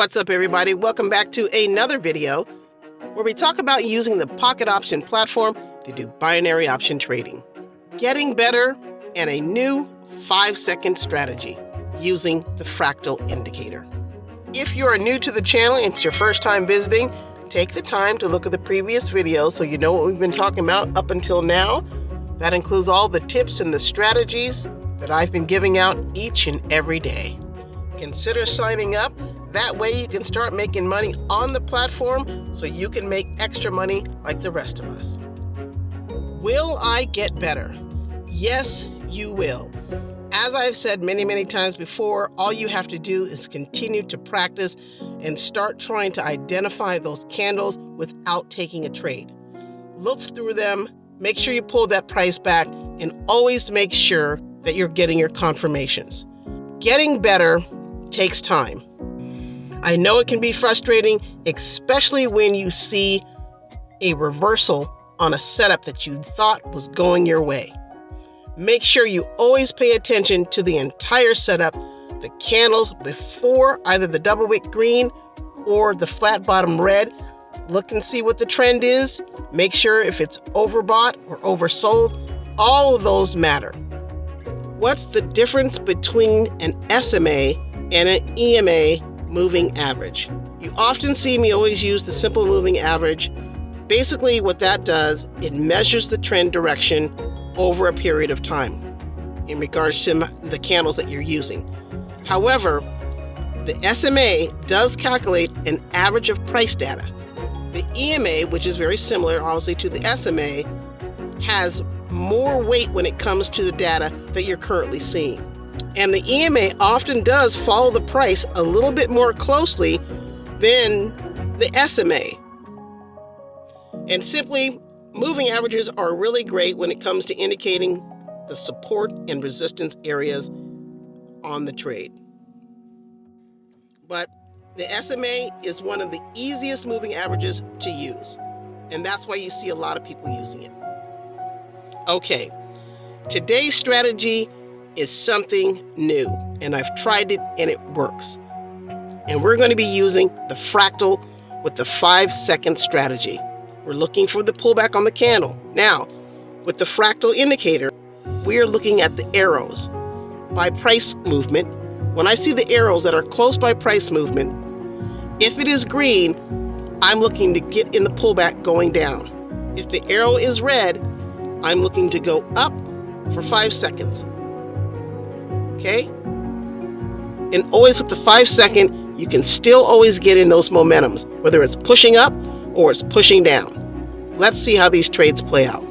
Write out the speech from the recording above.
What's up, everybody? Welcome back to another video where we talk about using the pocket option platform to do binary option trading, getting better, and a new 5-second strategy using the Fractal Indicator. If you are new to the channel and it's your first time visiting, take the time to look at the previous videos so you know what we've been talking about up until now. That includes all the tips and the strategies that I've been giving out each and every day. Consider signing up. That way you can start making money on the platform so you can make extra money like the rest of us. Will I get better? Yes, you will. As I've said many times before, all you have to do is continue to practice and start trying to identify those candles without taking a trade. Look through them, make sure you pull that price back, and always make sure that you're getting your confirmations. Getting better takes time. I know it can be frustrating, especially when you see a reversal on a setup that you thought was going your way. Make sure you always pay attention to the entire setup, the candles before either the double wick green or the flat bottom red. Look and see what the trend is. Make sure if it's overbought or oversold. All of those matter. What's the difference between an SMA and an EMA moving average? You often see me always use the simple moving average. Basically what that does, it measures the trend direction over a period of time in regards to the candles that you're using. However, the SMA does calculate an average of price data. The EMA, which is very similar obviously to the SMA, has more weight when it comes to the data that you're currently seeing. And the EMA often does follow the price a little bit more closely than the SMA. And simply, moving averages are really great when it comes to indicating the support and resistance areas on the trade. But the SMA is one of the easiest moving averages to use. And that's why you see a lot of people using it. Okay, today's strategy is something new, and I've tried it and it works. And we're going to be using the fractal with the 5-second strategy. We're looking for the pullback on the candle. Now, with the fractal indicator, we are looking at the arrows by price movement. When I see the arrows that are close by price movement, if it is green, I'm looking to get in the pullback going down. If the arrow is red, I'm looking to go up for 5 seconds. Okay? And always with the 5-second, you can still always get in those momentums, whether it's pushing up or it's pushing down. Let's see how these trades play out.